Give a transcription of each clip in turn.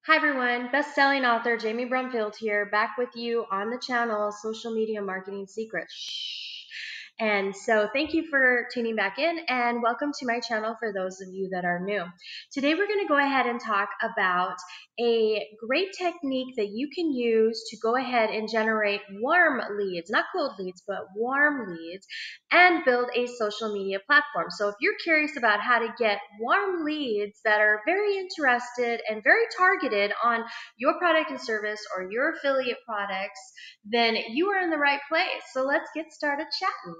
Hi everyone, best-selling author Jamie Brumfield here, back with you on the channel Social Media Marketing Secrets. Shh. And so thank you for tuning back in and welcome to my channel for those of you that are new. Today we're going to go ahead and talk about a great technique that you can use to go ahead and generate warm leads, not cold leads, but warm leads, and build a social media platform. So if you're curious about how to get warm leads that are very interested and very targeted on your product and service or your affiliate products, then you are in the right place. So let's get started chatting.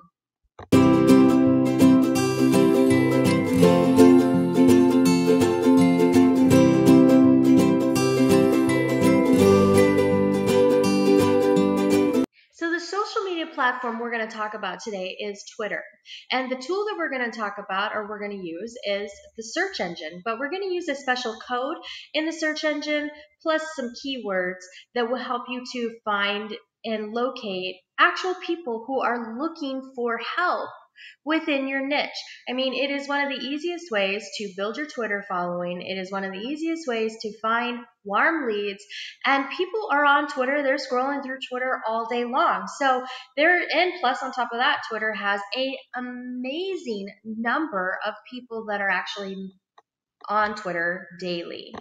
So the social media platform we're going to talk about today is Twitter. And the tool that we're going to talk about or we're going to use is the search engine. But we're going to use a special code in the search engine plus some keywords that will help you to find and locate actual people who are looking for help within your niche. I mean, it is one of the easiest ways to build your Twitter following. It is one of the easiest ways to find warm leads. And people are on Twitter, they're scrolling through Twitter all day long. So and plus on top of that, Twitter has an amazing number of people that are actually on Twitter daily.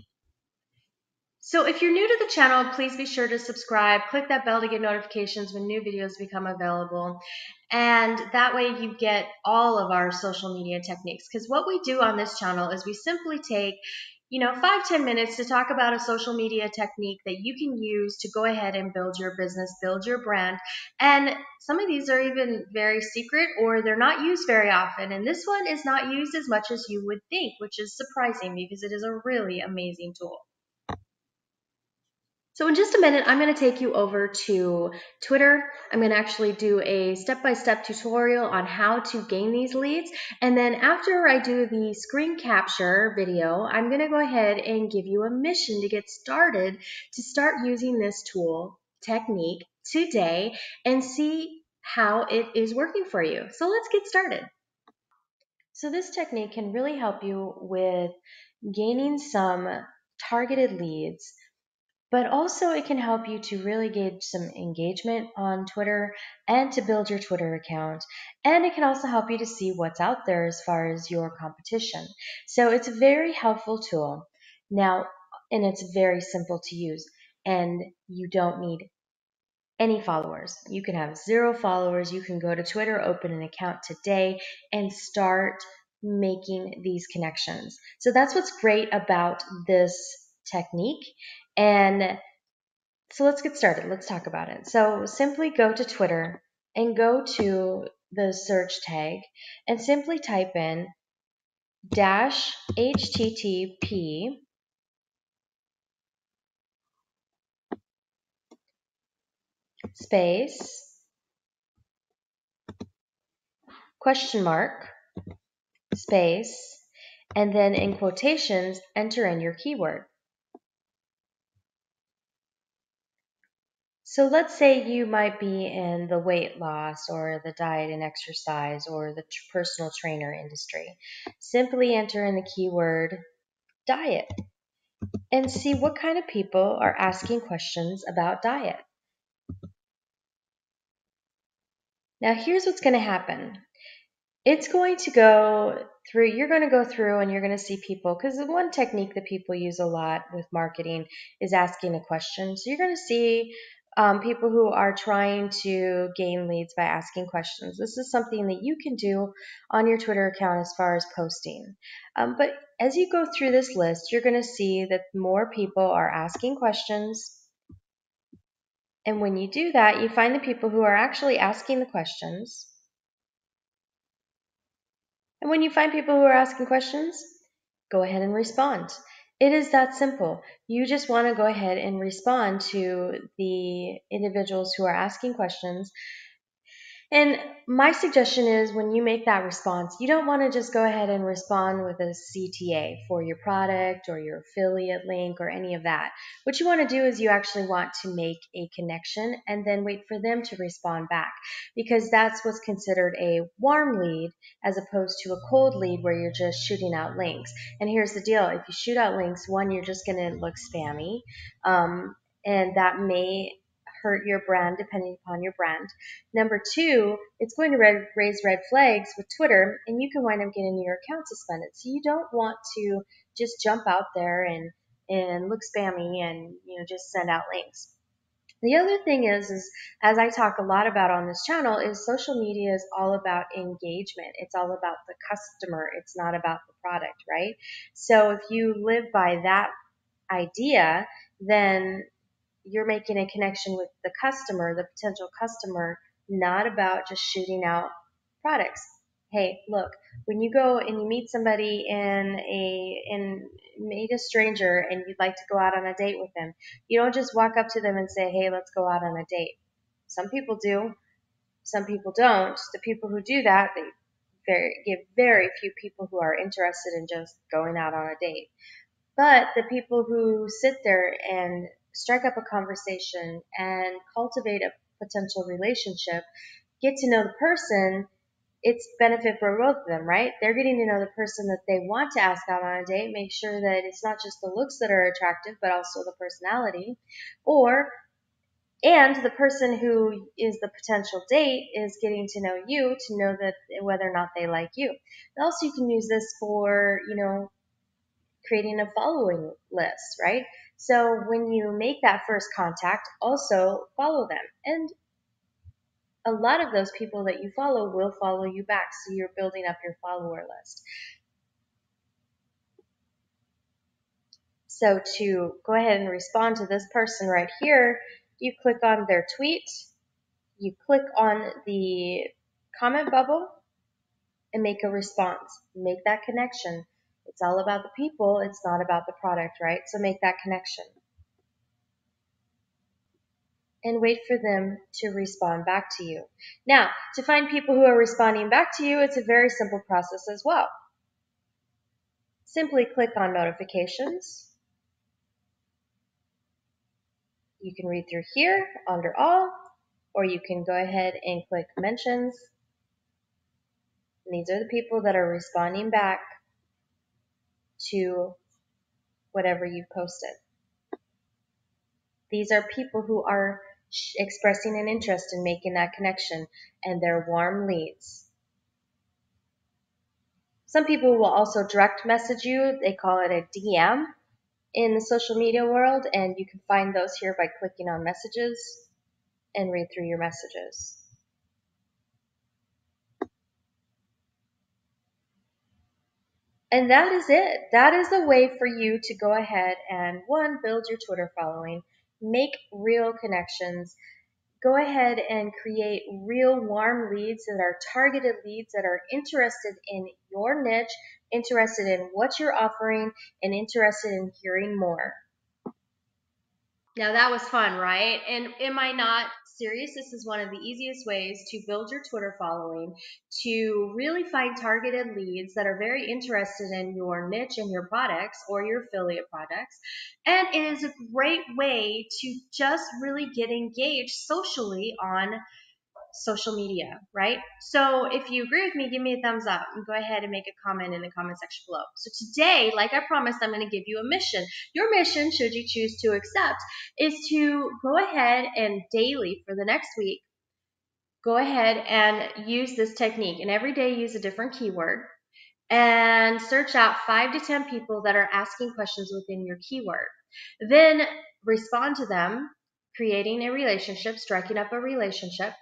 So if you're new to the channel, please be sure to subscribe, click that bell to get notifications when new videos become available. And that way you get all of our social media techniques. Because what we do on this channel is we simply take 5-10 minutes to talk about a social media technique that you can use to go ahead and build your business, build your brand. And some of these are even very secret or they're not used very often. And this one is not used as much as you would think, which is surprising because it is a really amazing tool. So in just a minute, I'm going to take you over to Twitter. I'm going to actually do a step-by-step tutorial on how to gain these leads. And then after I do the screen capture video, I'm going to go ahead and give you a mission to get started to start using this tool technique today and see how it is working for you. So let's get started. So this technique can really help you with gaining some targeted leads, but also it can help you to really gauge some engagement on Twitter and to build your Twitter account. And it can also help you to see what's out there as far as your competition. So it's a very helpful tool. Now, and it's very simple to use. And you don't need any followers. You can have 0 followers. You can go to Twitter, open an account today, and start making these connections. So that's what's great about this technique. And so let's get started. Let's talk about it. So simply go to Twitter and go to the search tag and simply type in -http space space and then in quotations enter in your keyword. So let's say you might be in the weight loss or the diet and exercise or the personal trainer industry. Simply enter in the keyword diet and see what kind of people are asking questions about diet. Now here's what's going to happen. It's going to go through, you're going to go through and you're going to see people, because the one technique that people use a lot with marketing is asking a question. So you're going to see people who are trying to gain leads by asking questions. This is something that you can do on your Twitter account as far as posting. But as you go through this list, you're going to see that more people are asking questions. And when you do that, you find the people who are actually asking the questions. And when you find people who are asking questions, go ahead and respond. It is that simple. You just want to go ahead and respond to the individuals who are asking questions And my suggestion is when you make that response, you don't want to just go ahead and respond with a CTA for your product or your affiliate link or any of that. What you want to do is you actually want to make a connection and then wait for them to respond back, because that's what's considered a warm lead as opposed to a cold lead where you're just shooting out links. And here's the deal. If you shoot out links, one, you're just going to look spammy, and that may hurt your brand depending upon your brand. Number two, it's going to raise red flags with Twitter, and you can wind up getting your account suspended. So you don't want to just jump out there and look spammy and just send out links. The other thing is as I talk a lot about on this channel, is social media is all about engagement. It's all about the customer. It's not about the product, right? So if you live by that idea, then you're making a connection with the customer, the potential customer, not about just shooting out products. Hey, look, when you go and you meet somebody and meet a stranger and you'd like to go out on a date with them, you don't just walk up to them and say, hey, let's go out on a date. Some people do, some people don't. The people who do that, they give very few people who are interested in just going out on a date. But the people who sit there and strike up a conversation and cultivate a potential relationship, get to know the person, it's benefit for both of them, right? They're getting to know the person that they want to ask out on a date, make sure that it's not just the looks that are attractive, but also the personality. And the person who is the potential date is getting to know you to know that whether or not they like you. And also, you can use this for, creating a following list, right? So when you make that first contact, also follow them. And a lot of those people that you follow will follow you back. So you're building up your follower list. So to go ahead and respond to this person right here, you click on their tweet, you click on the comment bubble and make a response. Make that connection. It's all about the people. It's not about the product, right? So make that connection. And wait for them to respond back to you. Now, to find people who are responding back to you, it's a very simple process as well. Simply click on notifications. You can read through here under all, or you can go ahead and click mentions. And these are the people that are responding back to whatever you've posted. These are people who are expressing an interest in making that connection, and they're warm leads. Some people will also direct message you. They call it a DM in the social media world, and you can find those here by clicking on messages and read through your messages. And that is it. That is a way for you to go ahead and, one, build your Twitter following, make real connections, go ahead and create real warm leads that are targeted leads that are interested in your niche, interested in what you're offering, and interested in hearing more. Now that was fun, right? And am I not serious? This is one of the easiest ways to build your Twitter following, to really find targeted leads that are very interested in your niche and your products or your affiliate products. And it is a great way to just really get engaged socially on social media, right? So if you agree with me, give me a thumbs up and go ahead and make a comment in the comment section below. So today, like I promised, I'm going to give you a mission. Your mission, should you choose to accept, is to go ahead and daily for the next week, go ahead and use this technique, and every day use a different keyword and search out 5 to 10 people that are asking questions within your keyword. Then respond to them, creating a relationship, striking up a relationship,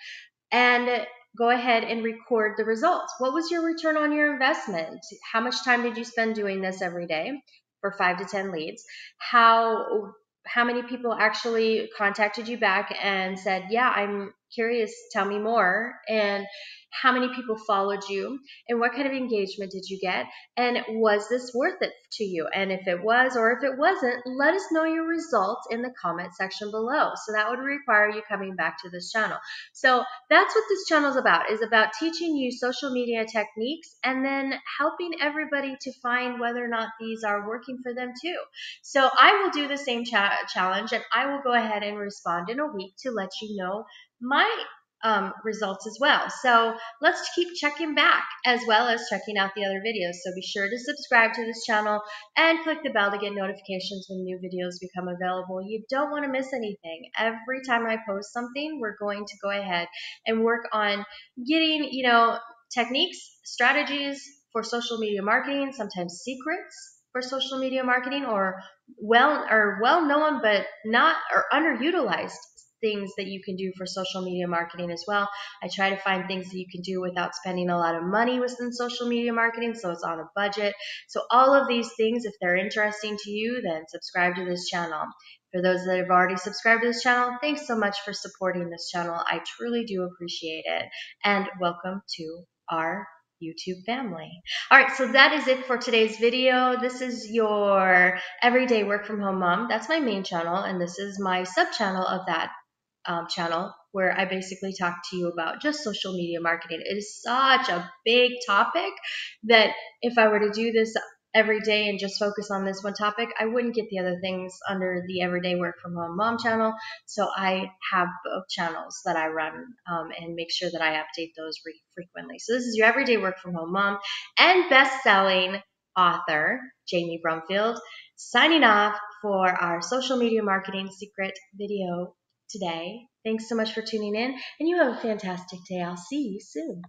and go ahead and record the results. What was your return on your investment? How much time did you spend doing this every day for 5 to 10 leads? How many people actually contacted you back and said, yeah, curious, tell me more. And how many people followed you? And what kind of engagement did you get? And was this worth it to you? And if it was, or if it wasn't, let us know your results in the comment section below. So that would require you coming back to this channel. So that's what this channel is about teaching you social media techniques and then helping everybody to find whether or not these are working for them too. So I will do the same challenge, and I will go ahead and respond in a week to let you know my results as well. So let's keep checking back as well as checking out the other videos. So be sure to subscribe to this channel and click the bell to get notifications when new videos become available. You don't want to miss anything. Every time I post something, we're going to go ahead and work on getting, techniques, strategies for social media marketing, sometimes secrets for social media marketing, or well known but not or underutilized things that you can do for social media marketing as well. I try to find things that you can do without spending a lot of money within social media marketing, so it's on a budget. So all of these things, if they're interesting to you, then subscribe to this channel. For those that have already subscribed to this channel, thanks so much for supporting this channel. I truly do appreciate it. And welcome to our YouTube family. All right, so that is it for today's video. This is your Everyday Work From Home Mom. That's my main channel, and this is my sub-channel of that channel, where I basically talk to you about just social media marketing. It is such a big topic that if I were to do this every day and just focus on this one topic, I wouldn't get the other things under the Everyday Work From Home Mom channel. So I have both channels that I run and make sure that I update those frequently. So this is your Everyday Work From Home Mom and best-selling author, Jamie Brumfield, signing off for our social media marketing secret video today. Thanks so much for tuning in, and you have a fantastic day. I'll see you soon.